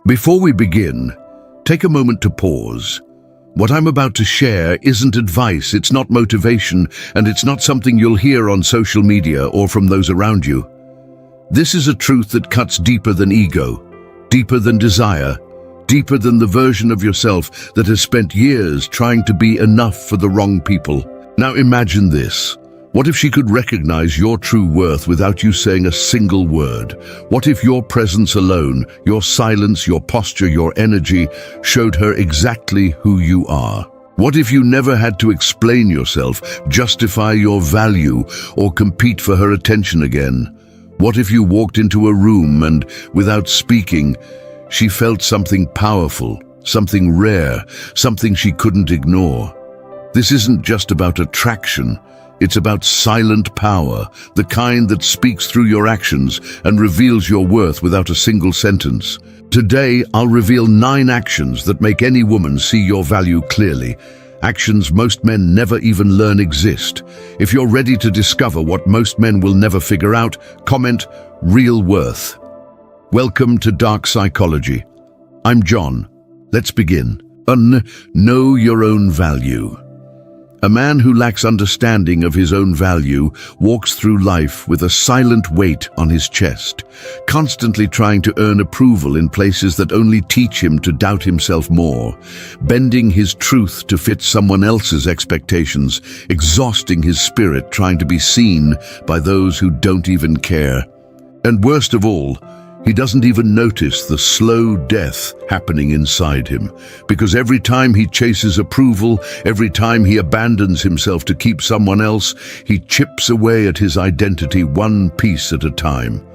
Before we begin, take a moment to pause. What I'm about to share isn't advice, it's not motivation, and it's not something you'll hear on social media or from those around you. This is a truth that cuts deeper than ego, deeper than desire, deeper than the version of yourself that has spent years trying to be enough for the wrong people. Now imagine this. What if she could recognize your true worth without you saying a single word? What if your presence alone, your silence, your posture, your energy, showed her exactly who you are? What if you never had to explain yourself, justify your value, or compete for her attention again? What if you walked into a room and, without speaking, she felt something powerful, something rare, something she couldn't ignore? This isn't just about attraction. It's about silent power, the kind that speaks through your actions and reveals your worth without a single sentence. Today, I'll reveal 9 actions that make any woman see your value clearly. Actions most men never even learn exist. If you're ready to discover what most men will never figure out, comment real worth. Welcome to Dark Psychology. I'm John. Let's begin. Know your own value. A man who lacks understanding of his own value walks through life with a silent weight on his chest, constantly trying to earn approval in places that only teach him to doubt himself more, bending his truth to fit someone else's expectations, exhausting his spirit trying to be seen by those who don't even care. And worst of all, he doesn't even notice the slow death happening inside him, because every time he chases approval, every time he abandons himself to keep someone else, he chips away at his identity one piece at a time.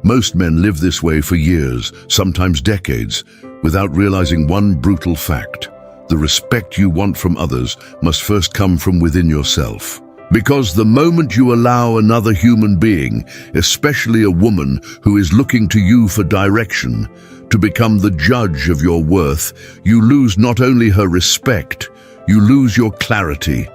Most men live this way for years, sometimes decades, without realizing one brutal fact. The respect you want from others must first come from within yourself. Because the moment you allow another human being, especially a woman who is looking to you for direction, to become the judge of your worth, you lose not only her respect, you lose your clarity.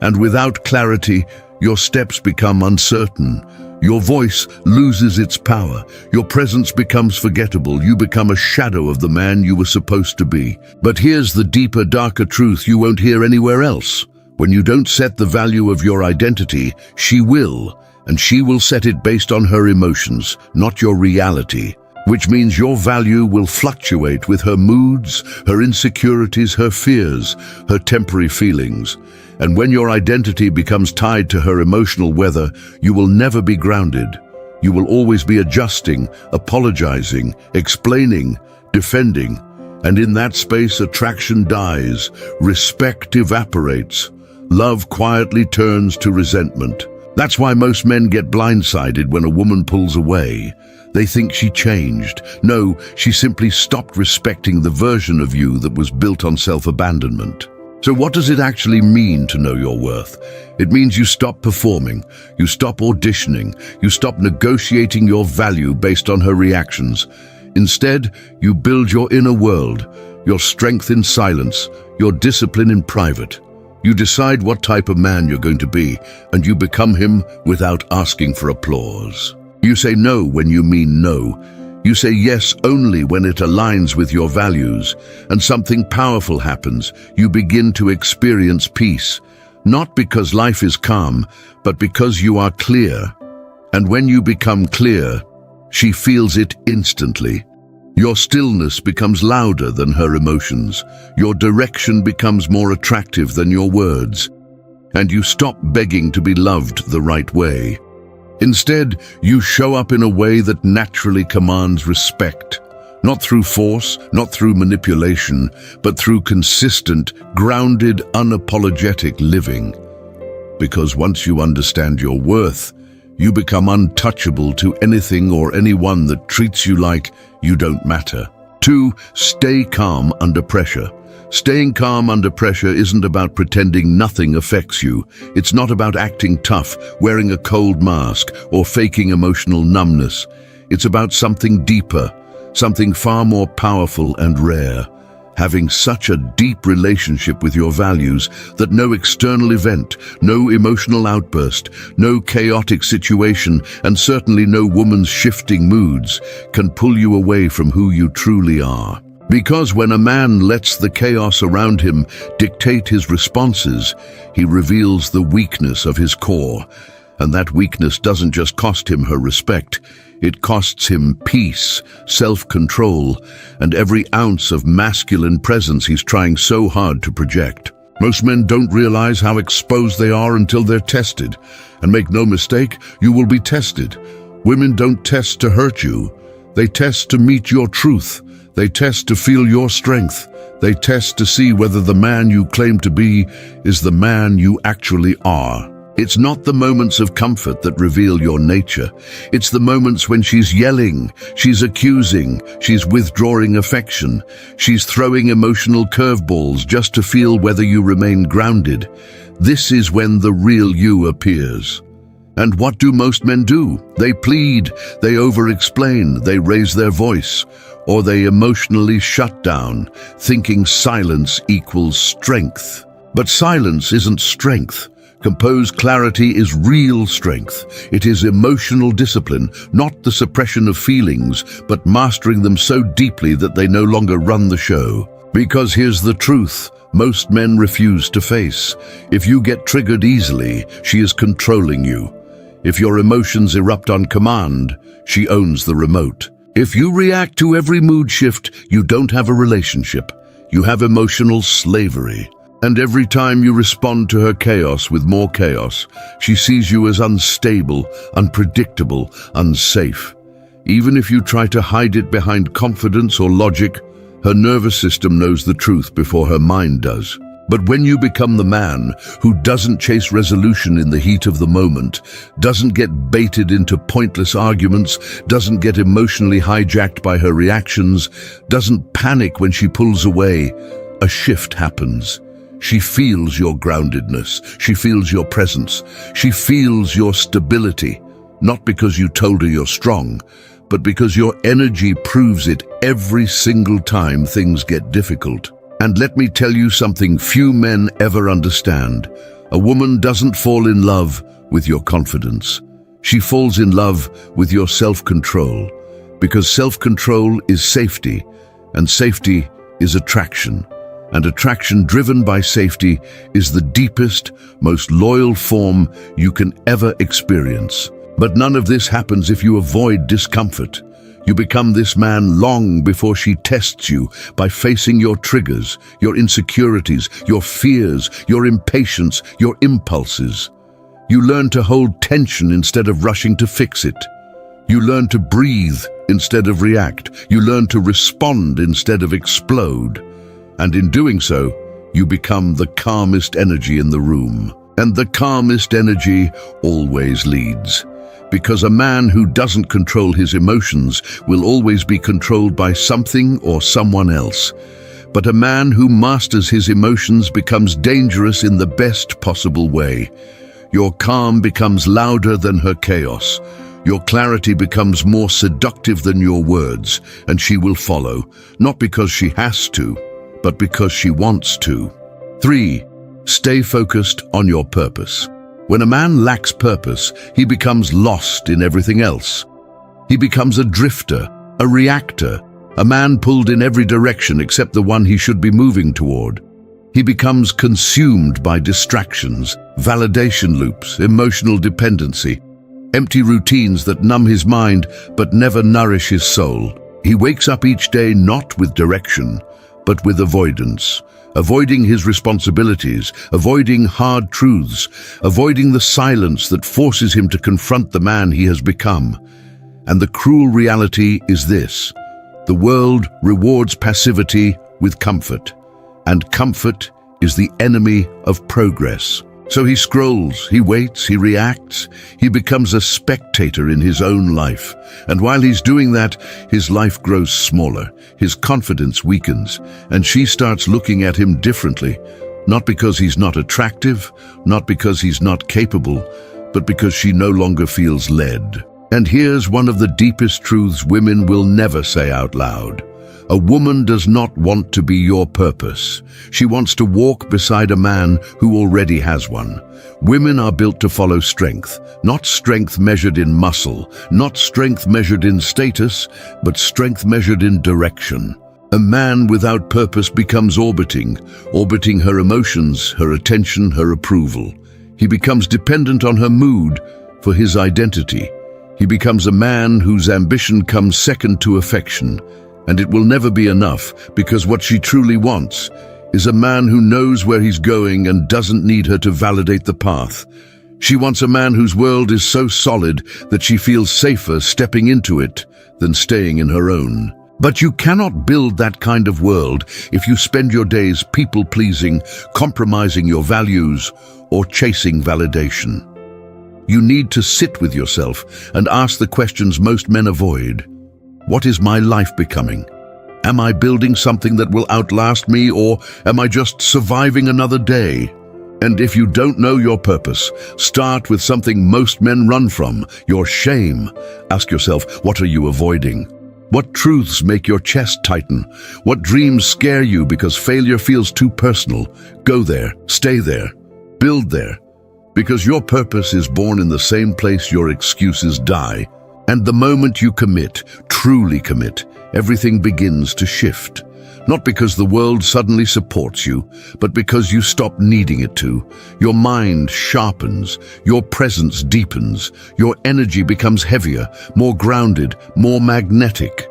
And without clarity, your steps become uncertain. Your voice loses its power. Your presence becomes forgettable. You become a shadow of the man you were supposed to be. But here's the deeper, darker truth you won't hear anywhere else. When you don't set the value of your identity, she will, and she will set it based on her emotions, not your reality, which means your value will fluctuate with her moods, her insecurities, her fears, her temporary feelings. And when your identity becomes tied to her emotional weather, you will never be grounded. You will always be adjusting, apologizing, explaining, defending. And in that space, attraction dies, respect evaporates. Love quietly turns to resentment. That's why most men get blindsided when a woman pulls away. They think she changed. No, she simply stopped respecting the version of you that was built on self-abandonment. So what does it actually mean to know your worth? It means you stop performing, you stop auditioning, you stop negotiating your value based on her reactions. Instead, you build your inner world, your strength in silence, your discipline in private. You decide what type of man you're going to be, and you become him without asking for applause. You say no when you mean no. You say yes only when it aligns with your values, and something powerful happens. You begin to experience peace, not because life is calm, but because you are clear. And when you become clear, she feels it instantly. Your stillness becomes louder than her emotions. Your direction becomes more attractive than your words. And you stop begging to be loved the right way. Instead, you show up in a way that naturally commands respect. Not through force, not through manipulation, but through consistent, grounded, unapologetic living. Because once you understand your worth, you become untouchable to anything or anyone that treats you like you don't matter. 2. Stay calm under pressure. Staying calm under pressure isn't about pretending nothing affects you. It's not about acting tough, wearing a cold mask, or faking emotional numbness. It's about something deeper, something far more powerful and rare. having such a deep relationship with your values that no external event, no emotional outburst, no chaotic situation, and certainly no woman's shifting moods can pull you away from who you truly are. Because when a man lets the chaos around him dictate his responses, he reveals the weakness of his core. And that weakness doesn't just cost him her respect, it costs him peace, self-control, and every ounce of masculine presence he's trying so hard to project. Most men don't realize how exposed they are until they're tested. And make no mistake, you will be tested. Women don't test to hurt you. They test to meet your truth. They test to feel your strength. They test to see whether the man you claim to be is the man you actually are. It's not the moments of comfort that reveal your nature. It's the moments when she's yelling, she's accusing, she's withdrawing affection, she's throwing emotional curveballs just to feel whether you remain grounded. This is when the real you appears. And what do most men do? They plead, they over-explain, they raise their voice, or they emotionally shut down, thinking silence equals strength. But silence isn't strength. Composed clarity is real strength. It is emotional discipline, not the suppression of feelings, but mastering them so deeply that they no longer run the show. Because here's the truth, most men refuse to face. If you get triggered easily, she is controlling you. If your emotions erupt on command, she owns the remote. If you react to every mood shift, you don't have a relationship. You have emotional slavery. And every time you respond to her chaos with more chaos, she sees you as unstable, unpredictable, unsafe. Even if you try to hide it behind confidence or logic, her nervous system knows the truth before her mind does. But when you become the man who doesn't chase resolution in the heat of the moment, doesn't get baited into pointless arguments, doesn't get emotionally hijacked by her reactions, doesn't panic when she pulls away, a shift happens. She feels your groundedness, she feels your presence, she feels your stability, not because you told her you're strong, but because your energy proves it every single time things get difficult. And let me tell you something few men ever understand. A woman doesn't fall in love with your confidence. She falls in love with your self-control, because self-control is safety, and safety is attraction. And attraction driven by safety is the deepest, most loyal form you can ever experience. But none of this happens if you avoid discomfort. You become this man long before she tests you by facing your triggers, your insecurities, your fears, your impatience, your impulses. You learn to hold tension instead of rushing to fix it. You learn to breathe instead of react. You learn to respond instead of explode. And in doing so, you become the calmest energy in the room. And the calmest energy always leads. Because a man who doesn't control his emotions will always be controlled by something or someone else. But a man who masters his emotions becomes dangerous in the best possible way. Your calm becomes louder than her chaos. Your clarity becomes more seductive than your words, and she will follow, not because she has to, but because she wants to. 3. Stay focused on your purpose. When a man lacks purpose, he becomes lost in everything else. He becomes a drifter, a reactor, a man pulled in every direction except the one he should be moving toward. He becomes consumed by distractions, validation loops, emotional dependency, empty routines that numb his mind but never nourish his soul. He wakes up each day not with direction, but with avoidance. Avoiding his responsibilities, avoiding hard truths, avoiding the silence that forces him to confront the man he has become. And the cruel reality is this: the world rewards passivity with comfort, and comfort is the enemy of progress. So he scrolls, he waits, he reacts, he becomes a spectator in his own life. And while he's doing that, his life grows smaller, his confidence weakens, and she starts looking at him differently, not because he's not attractive, not because he's not capable, but because she no longer feels led. And here's one of the deepest truths women will never say out loud. A woman does not want to be your purpose. She wants to walk beside a man who already has one. Women are built to follow strength, not strength measured in muscle, not strength measured in status, but strength measured in direction. A man without purpose becomes orbiting her emotions, her attention, her approval. He becomes dependent on her mood for his identity. He becomes a man whose ambition comes second to affection, and it will never be enough, because what she truly wants is a man who knows where he's going and doesn't need her to validate the path. She wants a man whose world is so solid that she feels safer stepping into it than staying in her own. But you cannot build that kind of world if you spend your days people-pleasing, compromising your values, or chasing validation. You need to sit with yourself and ask the questions most men avoid. What is my life becoming? Am I building something that will outlast me, or am I just surviving another day? And if you don't know your purpose, start with something most men run from, your shame. Ask yourself, what are you avoiding? What truths make your chest tighten? What dreams scare you because failure feels too personal? Go there, stay there, build there. Because your purpose is born in the same place your excuses die. And the moment you commit, truly commit, everything begins to shift. Not because the world suddenly supports you, but because you stop needing it to. Your mind sharpens, your presence deepens, your energy becomes heavier, more grounded, more magnetic.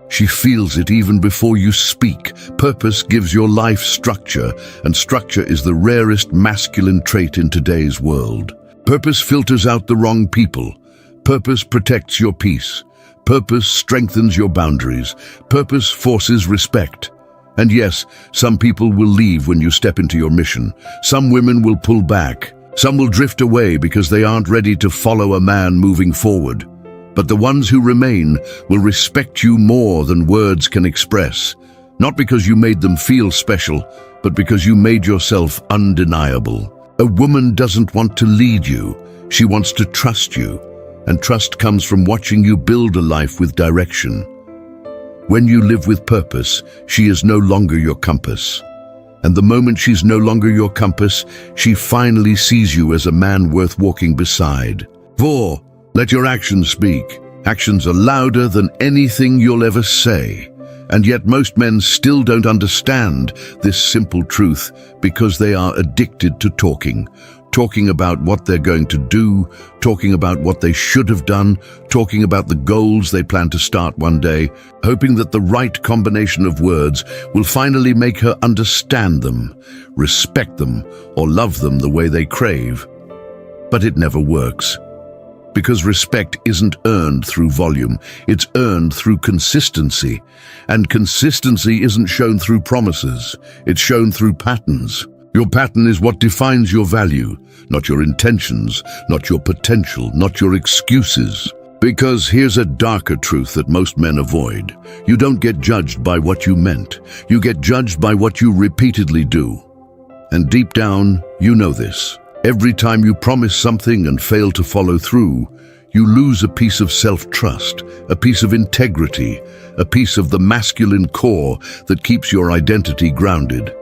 She feels it even before you speak. Purpose gives your life structure, and structure is the rarest masculine trait in today's world. Purpose filters out the wrong people. Purpose protects your peace. Purpose strengthens your boundaries. Purpose forces respect. And yes, some people will leave when you step into your mission. Some women will pull back. Some will drift away because they aren't ready to follow a man moving forward. But the ones who remain will respect you more than words can express. Not because you made them feel special, but because you made yourself undeniable. A woman doesn't want to lead you. She wants to trust you. And trust comes from watching you build a life with direction. When you live with purpose, she is no longer your compass. And the moment she's no longer your compass, she finally sees you as a man worth walking beside. 4. Let your actions speak. Actions are louder than anything you'll ever say. And yet most men still don't understand this simple truth because they are addicted to talking. Talking about what they're going to do, talking about what they should have done, talking about the goals they plan to start one day, hoping that the right combination of words will finally make her understand them, respect them, or love them the way they crave. But it never works. Because respect isn't earned through volume, it's earned through consistency. And consistency isn't shown through promises, it's shown through patterns. Your pattern is what defines your value, not your intentions, not your potential, not your excuses. Because here's a darker truth that most men avoid. You don't get judged by what you meant. You get judged by what you repeatedly do. And deep down, you know this. Every time you promise something and fail to follow through, you lose a piece of self-trust, a piece of integrity, a piece of the masculine core that keeps your identity grounded.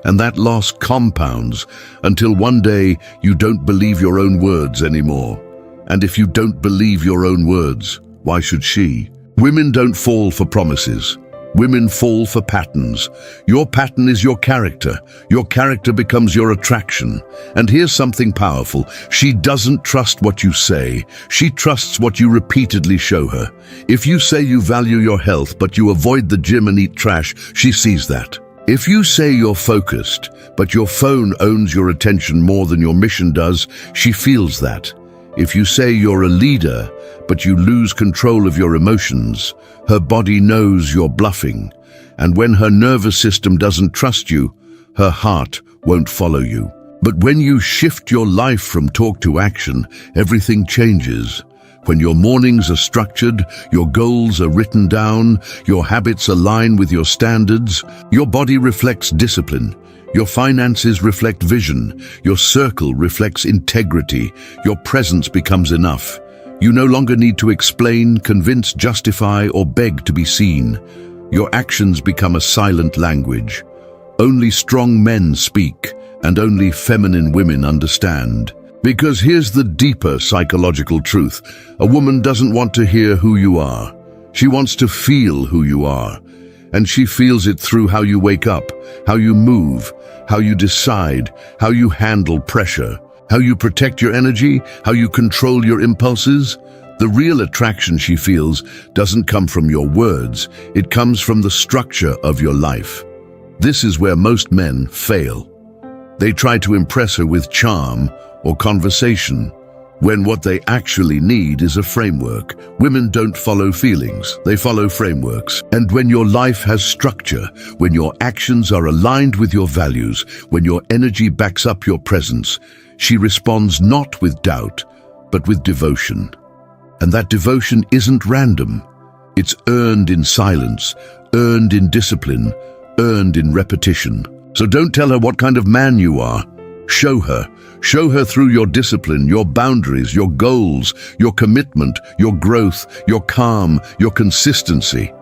And that loss compounds until one day you don't believe your own words anymore. And if you don't believe your own words, why should she? Women don't fall for promises. Women fall for patterns. Your pattern is your character. Your character becomes your attraction. And here's something powerful. She doesn't trust what you say. She trusts what you repeatedly show her. If you say you value your health, but you avoid the gym and eat trash, she sees that. If you say you're focused, but your phone owns your attention more than your mission does, she feels that. If you say you're a leader, but you lose control of your emotions, her body knows you're bluffing. And when her nervous system doesn't trust you, her heart won't follow you. But when you shift your life from talk to action, everything changes. When your mornings are structured, your goals are written down, your habits align with your standards, your body reflects discipline, your finances reflect vision, your circle reflects integrity, your presence becomes enough. You no longer need to explain, convince, justify, or beg to be seen. Your actions become a silent language. Only strong men speak, and only feminine women understand. Because here's the deeper psychological truth. A woman doesn't want to hear who you are. She wants to feel who you are. And she feels it through how you wake up, how you move, how you decide, how you handle pressure, how you protect your energy, how you control your impulses. The real attraction she feels doesn't come from your words, it comes from the structure of your life. This is where most men fail. They try to impress her with charm or conversation, when what they actually need is a framework. Women don't follow feelings, they follow frameworks. And when your life has structure, when your actions are aligned with your values, when your energy backs up your presence, she responds not with doubt, but with devotion. And that devotion isn't random. It's earned in silence, earned in discipline, earned in repetition. So don't tell her what kind of man you are. Show her. Show her through your discipline, your boundaries, your goals, your commitment, your growth, your calm, your consistency.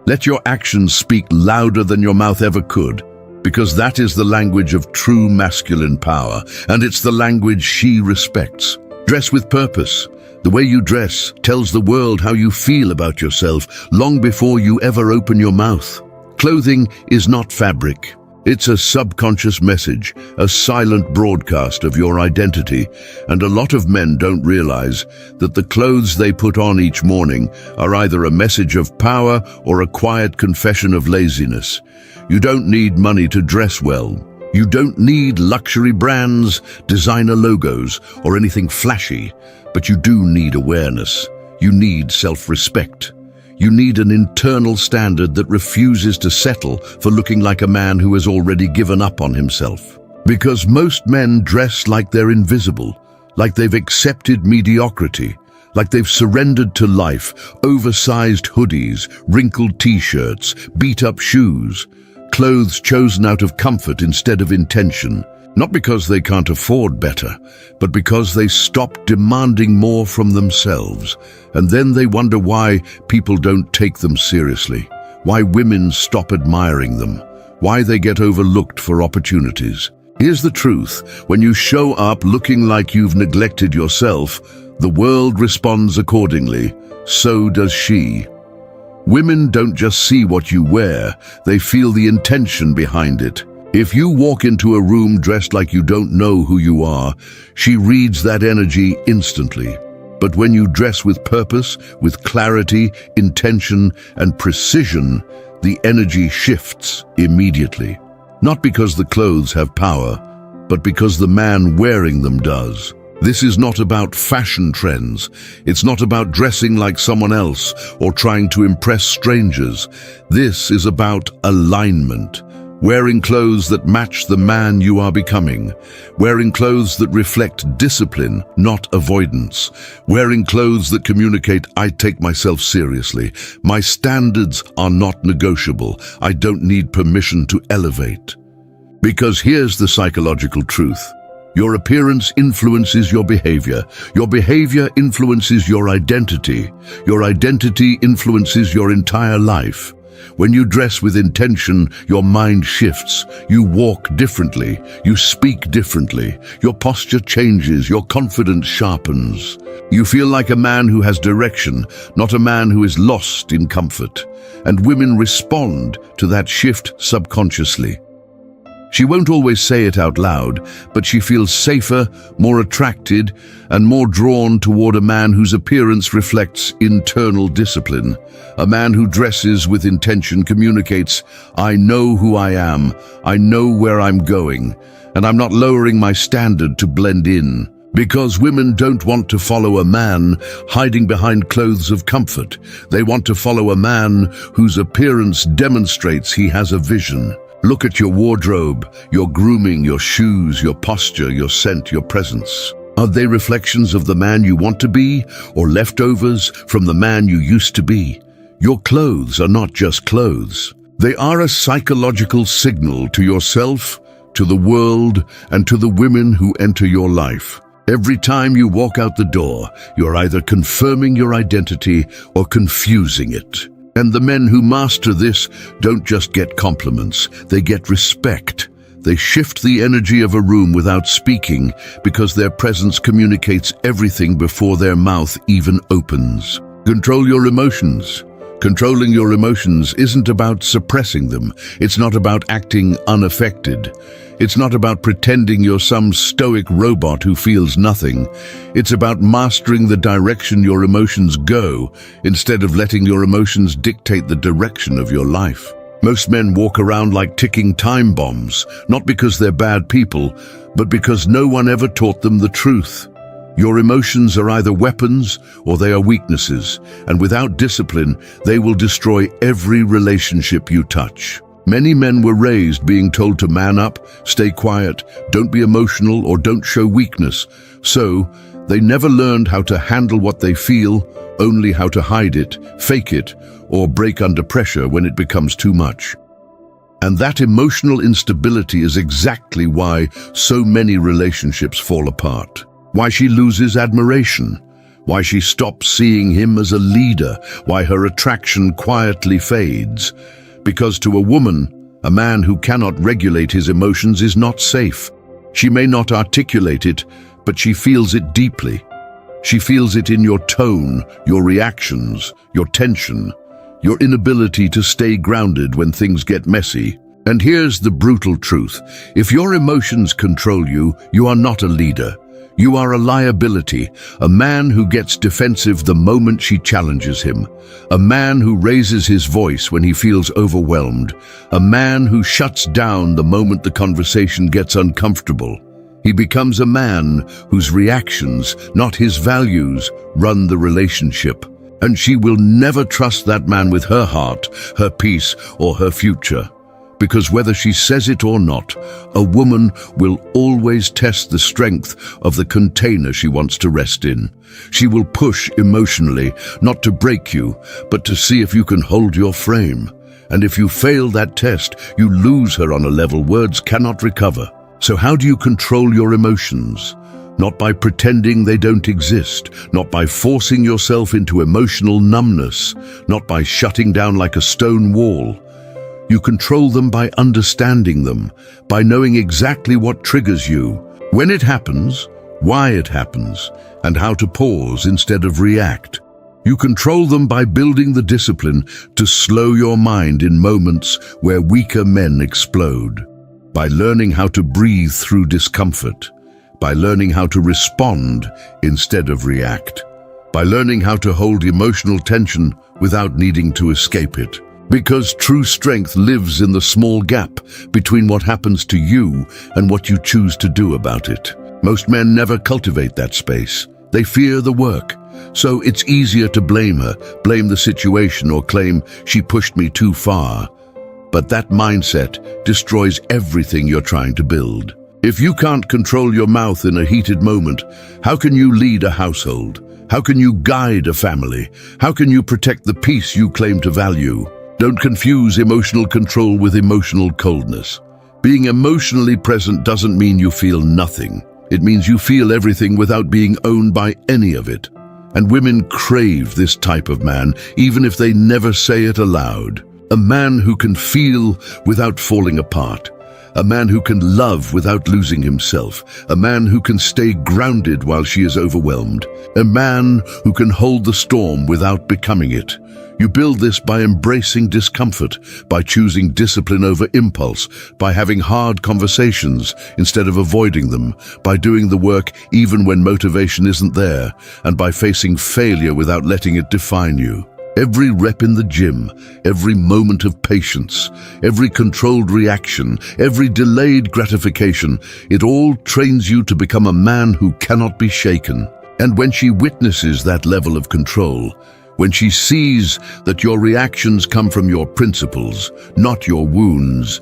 Let your actions speak louder than your mouth ever could, because that is the language of true masculine power, and it's the language she respects. Dress with purpose. The way you dress tells the world how you feel about yourself long before you ever open your mouth. Clothing is not fabric. It's a subconscious message, a silent broadcast of your identity, and a lot of men don't realize that the clothes they put on each morning are either a message of power or a quiet confession of laziness. You don't need money to dress well. You don't need luxury brands, designer logos, or anything flashy, but you do need awareness. You need self-respect. You need an internal standard that refuses to settle for looking like a man who has already given up on himself. Because most men dress like they're invisible, like they've accepted mediocrity, like they've surrendered to life. Oversized hoodies, wrinkled t-shirts, beat-up shoes, clothes chosen out of comfort instead of intention. Not because they can't afford better, but because they stop demanding more from themselves. And then they wonder why people don't take them seriously, why women stop admiring them, why they get overlooked for opportunities. Here's the truth: when you show up looking like you've neglected yourself, the world responds accordingly. So does she. Women don't just see what you wear, they feel the intention behind it. If you walk into a room dressed like you don't know who you are, she reads that energy instantly. But when you dress with purpose, with clarity, intention, and precision, the energy shifts immediately. Not because the clothes have power, but because the man wearing them does. This is not about fashion trends. It's not about dressing like someone else or trying to impress strangers. This is about alignment. Wearing clothes that match the man you are becoming. Wearing clothes that reflect discipline, not avoidance. Wearing clothes that communicate, I take myself seriously. My standards are not negotiable. I don't need permission to elevate. Because here's the psychological truth. Your appearance influences your behavior. Your behavior influences your identity. Your identity influences your entire life. When you dress with intention, your mind shifts. You walk differently. You speak differently. Your posture changes. Your confidence sharpens. You feel like a man who has direction, not a man who is lost in comfort. And women respond to that shift subconsciously. She won't always say it out loud, but she feels safer, more attracted, and more drawn toward a man whose appearance reflects internal discipline. A man who dresses with intention communicates, I know who I am, I know where I'm going, and I'm not lowering my standard to blend in. Because women don't want to follow a man hiding behind clothes of comfort. They want to follow a man whose appearance demonstrates he has a vision. Look at your wardrobe, your grooming, your shoes, your posture, your scent, your presence. Are they reflections of the man you want to be, or leftovers from the man you used to be? Your clothes are not just clothes. They are a psychological signal to yourself, to the world, and to the women who enter your life. Every time you walk out the door, you're either confirming your identity or confusing it. And the men who master this don't just get compliments, they get respect. They shift the energy of a room without speaking because their presence communicates everything before their mouth even opens. Control your emotions. Controlling your emotions isn't about suppressing them. It's not about acting unaffected. It's not about pretending you're some stoic robot who feels nothing. It's about mastering the direction your emotions go instead of letting your emotions dictate the direction of your life. Most men walk around like ticking time bombs, not because they're bad people, but because no one ever taught them the truth. Your emotions are either weapons or they are weaknesses, and without discipline, they will destroy every relationship you touch. Many men were raised being told to man up, stay quiet, don't be emotional, or don't show weakness. So, they never learned how to handle what they feel, only how to hide it, fake it, or break under pressure when it becomes too much. And that emotional instability is exactly why so many relationships fall apart. Why she loses admiration, why she stops seeing him as a leader, why her attraction quietly fades. Because to a woman, a man who cannot regulate his emotions is not safe. She may not articulate it, but she feels it deeply. She feels it in your tone, your reactions, your tension, your inability to stay grounded when things get messy. And here's the brutal truth. If your emotions control you, you are not a leader. You are a liability, a man who gets defensive the moment she challenges him, a man who raises his voice when he feels overwhelmed, a man who shuts down the moment the conversation gets uncomfortable. He becomes a man whose reactions, not his values, run the relationship. And she will never trust that man with her heart, her peace, or her future. Because whether she says it or not, a woman will always test the strength of the container she wants to rest in. She will push emotionally, not to break you, but to see if you can hold your frame. And if you fail that test, you lose her on a level words cannot recover. So how do you control your emotions? Not by pretending they don't exist, not by forcing yourself into emotional numbness, not by shutting down like a stone wall. You control them by understanding them, by knowing exactly what triggers you, when it happens, why it happens, and how to pause instead of react. You control them by building the discipline to slow your mind in moments where weaker men explode, by learning how to breathe through discomfort, by learning how to respond instead of react, by learning how to hold emotional tension without needing to escape it. Because true strength lives in the small gap between what happens to you and what you choose to do about it. Most men never cultivate that space. They fear the work. So it's easier to blame her, blame the situation, or claim she pushed me too far. But that mindset destroys everything you're trying to build. If you can't control your mouth in a heated moment, how can you lead a household? How can you guide a family? How can you protect the peace you claim to value? Don't confuse emotional control with emotional coldness. Being emotionally present doesn't mean you feel nothing. It means you feel everything without being owned by any of it. And women crave this type of man, even if they never say it aloud. A man who can feel without falling apart. A man who can love without losing himself. A man who can stay grounded while she is overwhelmed. A man who can hold the storm without becoming it. You build this by embracing discomfort, by choosing discipline over impulse, by having hard conversations instead of avoiding them, by doing the work even when motivation isn't there, and by facing failure without letting it define you. Every rep in the gym, every moment of patience, every controlled reaction, every delayed gratification, it all trains you to become a man who cannot be shaken. And when she witnesses that level of control, when she sees that your reactions come from your principles, not your wounds,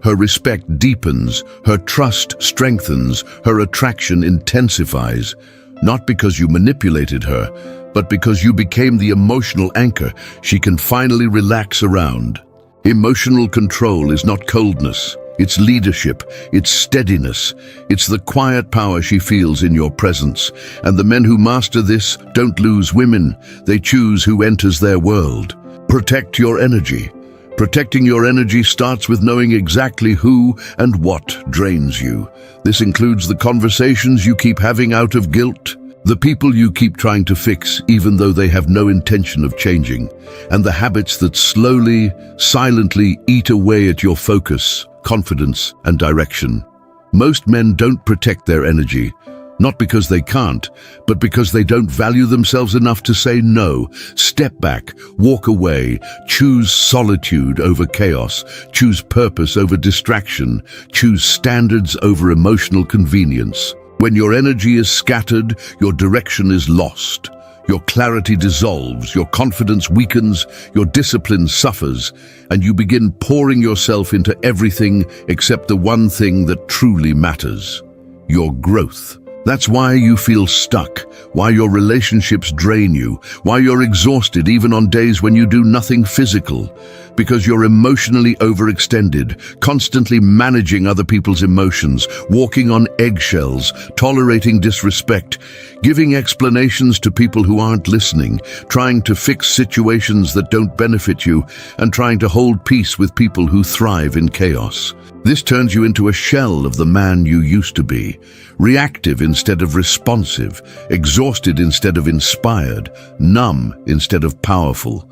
her respect deepens, her trust strengthens, her attraction intensifies, not because you manipulated her, but because you became the emotional anchor she can finally relax around. Emotional control is not coldness. It's leadership, it's steadiness, it's the quiet power she feels in your presence. And the men who master this don't lose women, they choose who enters their world. Protect your energy. Protecting your energy starts with knowing exactly who and what drains you. This includes the conversations you keep having out of guilt, the people you keep trying to fix even though they have no intention of changing, and the habits that slowly, silently eat away at your focus, confidence, and direction. Most men don't protect their energy, not because they can't, but because they don't value themselves enough to say no, step back, walk away, choose solitude over chaos, choose purpose over distraction, choose standards over emotional convenience. When your energy is scattered, your direction is lost. Your clarity dissolves, your confidence weakens, your discipline suffers, and you begin pouring yourself into everything except the one thing that truly matters: your growth. That's why you feel stuck, why your relationships drain you, why you're exhausted even on days when you do nothing physical. Because you're emotionally overextended, constantly managing other people's emotions, walking on eggshells, tolerating disrespect, giving explanations to people who aren't listening, trying to fix situations that don't benefit you, and trying to hold peace with people who thrive in chaos. This turns you into a shell of the man you used to be, reactive instead of responsive, exhausted instead of inspired, numb instead of powerful.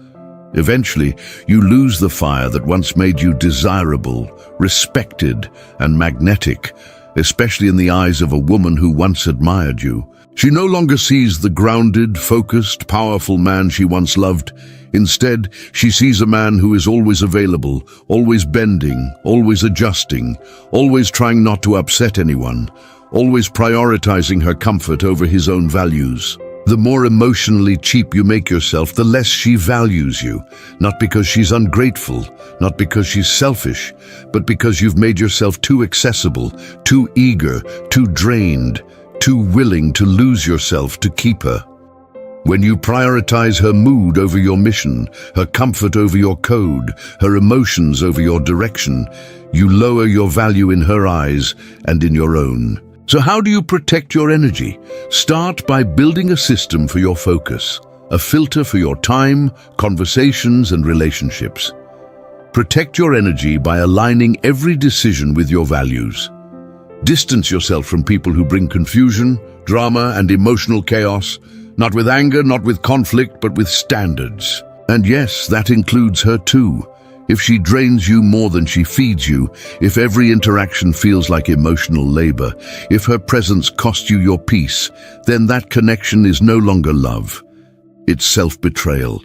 Eventually, you lose the fire that once made you desirable, respected, and magnetic, especially in the eyes of a woman who once admired you. She no longer sees the grounded, focused, powerful man she once loved. Instead, she sees a man who is always available, always bending, always adjusting, always trying not to upset anyone, always prioritizing her comfort over his own values. The more emotionally cheap you make yourself, the less she values you, not because she's ungrateful, not because she's selfish, but because you've made yourself too accessible, too eager, too drained, too willing to lose yourself to keep her. When you prioritize her mood over your mission, her comfort over your code, her emotions over your direction, you lower your value in her eyes and in your own. So how do you protect your energy? Start by building a system for your focus, a filter for your time, conversations, and relationships. Protect your energy by aligning every decision with your values. Distance yourself from people who bring confusion, drama, and emotional chaos, not with anger, not with conflict, but with standards. And yes, that includes her too. If she drains you more than she feeds you, if every interaction feels like emotional labor, if her presence costs you your peace, then that connection is no longer love. It's self-betrayal.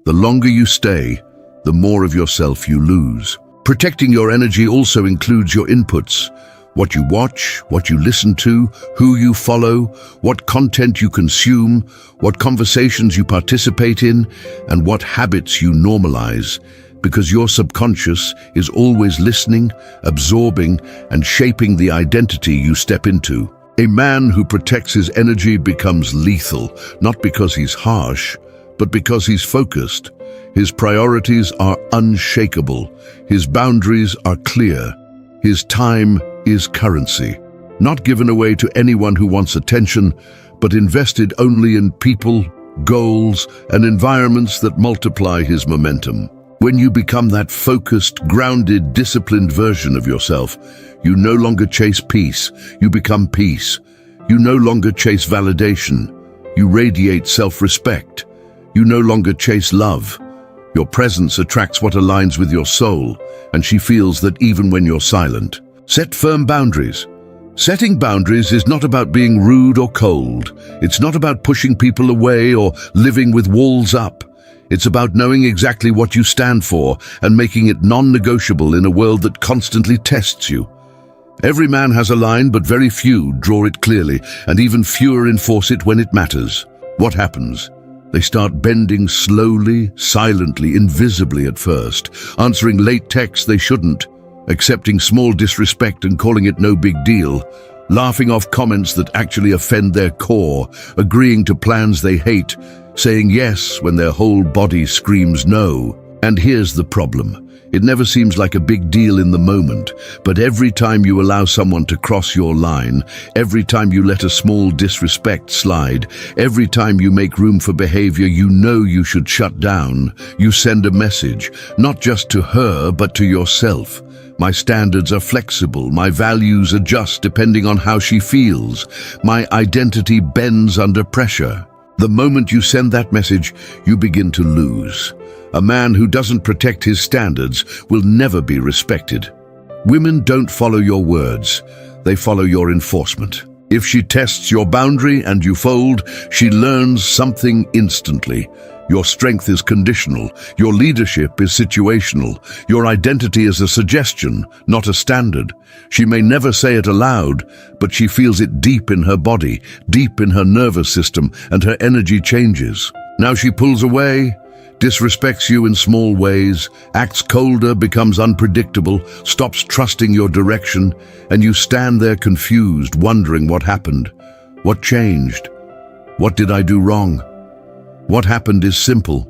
The longer you stay, the more of yourself you lose. Protecting your energy also includes your inputs. What you watch, what you listen to, who you follow, what content you consume, what conversations you participate in, and what habits you normalize. Because your subconscious is always listening, absorbing, and shaping the identity you step into. A man who protects his energy becomes lethal, not because he's harsh, but because he's focused. His priorities are unshakable. His boundaries are clear. His time is currency, not given away to anyone who wants attention, but invested only in people, goals, and environments that multiply his momentum. When you become that focused, grounded, disciplined version of yourself, you no longer chase peace, you become peace. You no longer chase validation, you radiate self-respect. You no longer chase love. Your presence attracts what aligns with your soul, and she feels that even when you're silent. Set firm boundaries. Setting boundaries is not about being rude or cold. It's not about pushing people away or living with walls up. It's about knowing exactly what you stand for and making it non-negotiable in a world that constantly tests you. Every man has a line, but very few draw it clearly, and even fewer enforce it when it matters. What happens? They start bending slowly, silently, invisibly at first, answering late texts they shouldn't, accepting small disrespect and calling it no big deal, laughing off comments that actually offend their core, agreeing to plans they hate, saying yes when their whole body screams no. And here's the problem. It never seems like a big deal in the moment, but every time you allow someone to cross your line, every time you let a small disrespect slide, every time you make room for behavior you know you should shut down, you send a message, not just to her but to yourself. My standards are flexible, my values adjust depending on how she feels, my identity bends under pressure. The moment you send that message, you begin to lose. A man who doesn't protect his standards will never be respected. Women don't follow your words, they follow your enforcement. If she tests your boundary and you fold, she learns something instantly. Your strength is conditional, your leadership is situational, your identity is a suggestion, not a standard. She may never say it aloud, but she feels it deep in her body, deep in her nervous system, and her energy changes. Now she pulls away, disrespects you in small ways, acts colder, becomes unpredictable, stops trusting your direction, and you stand there confused, wondering what happened. What changed? What did I do wrong? What happened is simple.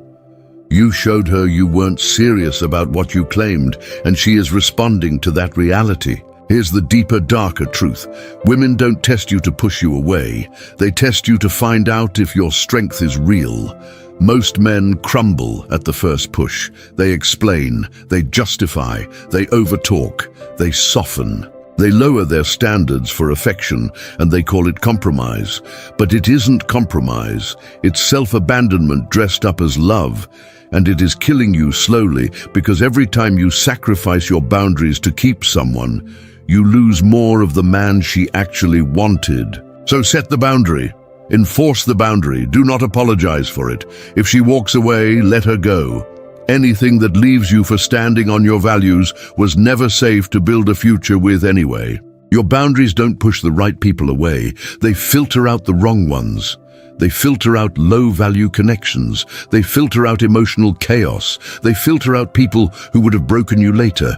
You showed her you weren't serious about what you claimed, and she is responding to that reality. Here's the deeper, darker truth. Women don't test you to push you away. They test you to find out if your strength is real. Most men crumble at the first push. They explain, they justify, they overtalk, they soften. They lower their standards for affection and they call it compromise. But it isn't compromise. It's self-abandonment dressed up as love. And it is killing you slowly because every time you sacrifice your boundaries to keep someone, you lose more of the man she actually wanted. So set the boundary. Enforce the boundary. Do not apologize for it. If she walks away, let her go. Anything that leaves you for standing on your values was never safe to build a future with anyway. Your boundaries don't push the right people away. They filter out the wrong ones. They filter out low-value connections. They filter out emotional chaos. They filter out people who would have broken you later.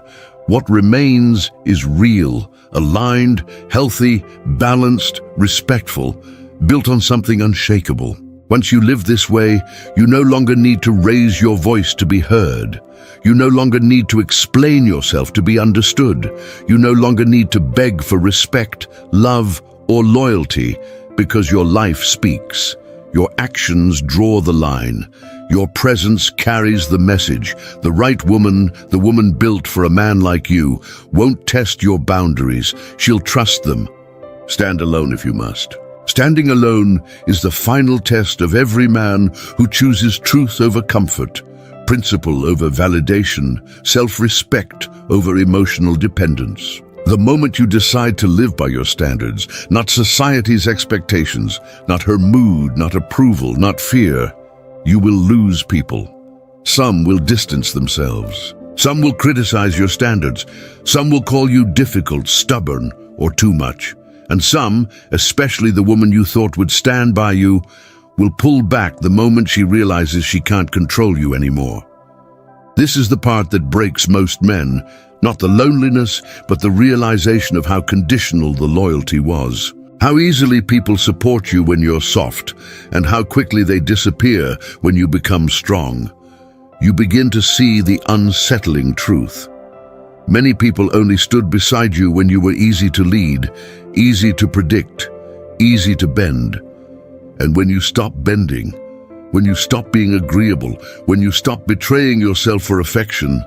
What remains is real, aligned, healthy, balanced, respectful, built on something unshakable. Once you live this way, you no longer need to raise your voice to be heard. You no longer need to explain yourself to be understood. You no longer need to beg for respect, love, or loyalty, because your life speaks. Your actions draw the line. Your presence carries the message. The right woman, the woman built for a man like you, won't test your boundaries. She'll trust them. Stand alone if you must. Standing alone is the final test of every man who chooses truth over comfort, principle over validation, self-respect over emotional dependence. The moment you decide to live by your standards, not society's expectations, not her mood, not approval, not fear, you will lose people. Some will distance themselves. Some will criticize your standards. Some will call you difficult, stubborn, or too much. And some, especially the woman you thought would stand by you, will pull back the moment she realizes she can't control you anymore. This is the part that breaks most men, not the loneliness, but the realization of how conditional the loyalty was. How easily people support you when you're soft, and how quickly they disappear when you become strong. You begin to see the unsettling truth. Many people only stood beside you when you were easy to lead, easy to predict, easy to bend. And when you stop bending, when you stop being agreeable, when you stop betraying yourself for affection,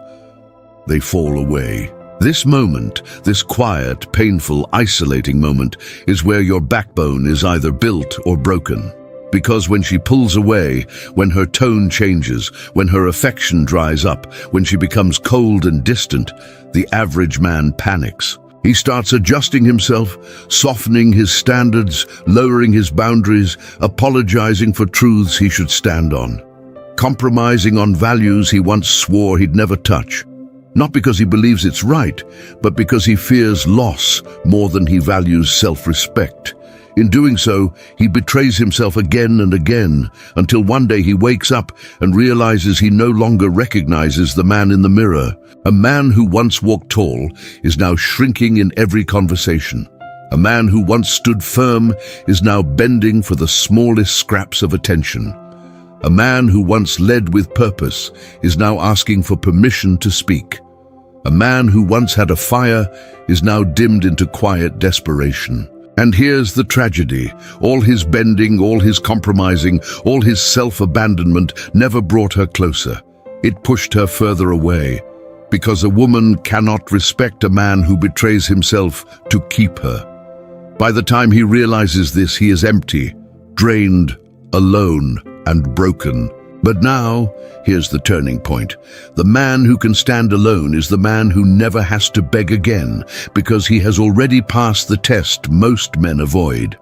they fall away. This moment, this quiet, painful, isolating moment, is where your backbone is either built or broken. Because when she pulls away, when her tone changes, when her affection dries up, when she becomes cold and distant, the average man panics. He starts adjusting himself, softening his standards, lowering his boundaries, apologizing for truths he should stand on, compromising on values he once swore he'd never touch. Not because he believes it's right, but because he fears loss more than he values self-respect. In doing so, he betrays himself again and again, until one day he wakes up and realizes he no longer recognizes the man in the mirror. A man who once walked tall is now shrinking in every conversation. A man who once stood firm is now bending for the smallest scraps of attention. A man who once led with purpose is now asking for permission to speak. A man who once had a fire is now dimmed into quiet desperation. And here's the tragedy. All his bending, all his compromising, all his self-abandonment never brought her closer. It pushed her further away. Because a woman cannot respect a man who betrays himself to keep her. By the time he realizes this, he is empty, drained, alone, and broken. But now, here's the turning point. The man who can stand alone is the man who never has to beg again, because he has already passed the test most men avoid.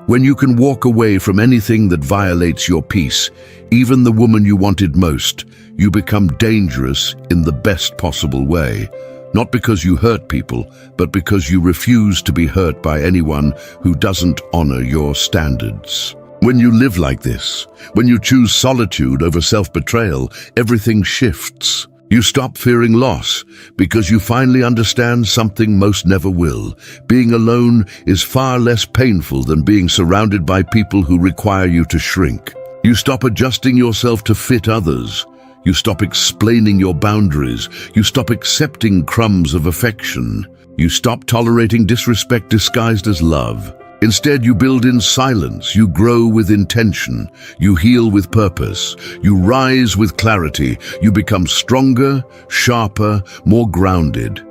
When you can walk away from anything that violates your peace, even the woman you wanted most, you become dangerous in the best possible way. Not because you hurt people, but because you refuse to be hurt by anyone who doesn't honor your standards. When you live like this, when you choose solitude over self-betrayal, everything shifts. You stop fearing loss because you finally understand something most never will. Being alone is far less painful than being surrounded by people who require you to shrink. You stop adjusting yourself to fit others. You stop explaining your boundaries. You stop accepting crumbs of affection. You stop tolerating disrespect disguised as love. Instead, you build in silence, you grow with intention, you heal with purpose, you rise with clarity, you become stronger, sharper, more grounded.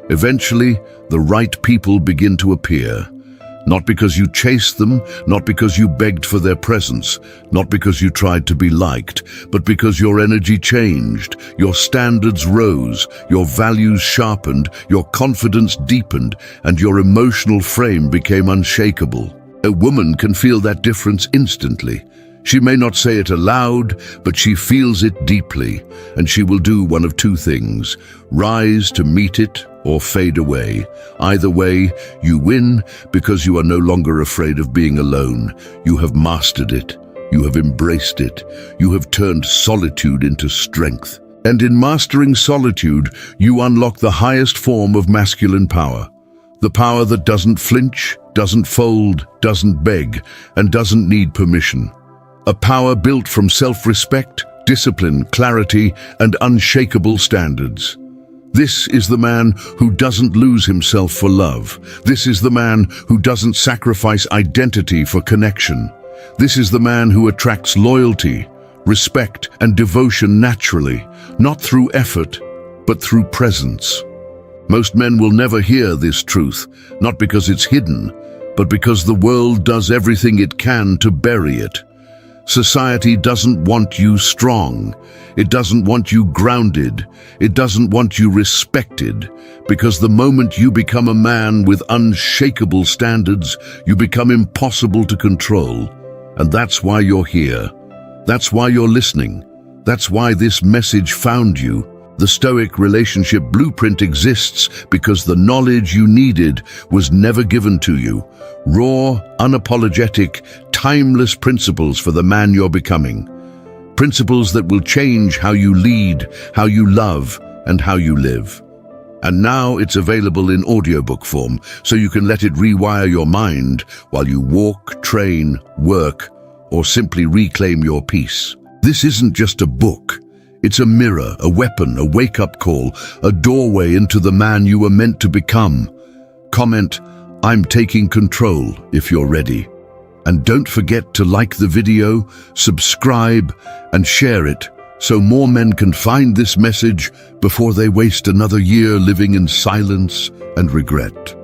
Eventually, the right people begin to appear. Not because you chased them, not because you begged for their presence, not because you tried to be liked, but because your energy changed, your standards rose, your values sharpened, your confidence deepened, and your emotional frame became unshakable. A woman can feel that difference instantly. She may not say it aloud, but she feels it deeply, and she will do one of two things: rise to meet it or fade away. Either way, you win because you are no longer afraid of being alone. You have mastered it. You have embraced it. You have turned solitude into strength. And in mastering solitude, you unlock the highest form of masculine power. The power that doesn't flinch, doesn't fold, doesn't beg, and doesn't need permission. A power built from self-respect, discipline, clarity, and unshakable standards. This is the man who doesn't lose himself for love. This is the man who doesn't sacrifice identity for connection. This is the man who attracts loyalty, respect, and devotion naturally, not through effort, but through presence. Most men will never hear this truth, not because it's hidden, but because the world does everything it can to bury it. Society doesn't want you strong. It doesn't want you grounded. It doesn't want you respected. Because the moment you become a man with unshakable standards, you become impossible to control. And that's why you're here. That's why you're listening. That's why this message found you. The Stoic relationship blueprint exists because the knowledge you needed was never given to you. Raw, unapologetic, timeless principles for the man you're becoming. Principles that will change how you lead, how you love, and how you live. And now it's available in audiobook form, so you can let it rewire your mind while you walk, train, work, or simply reclaim your peace. This isn't just a book. It's a mirror, a weapon, a wake-up call, a doorway into the man you were meant to become. Comment, "I'm taking control," if you're ready. And don't forget to like the video, subscribe, and share it so more men can find this message before they waste another year living in silence and regret.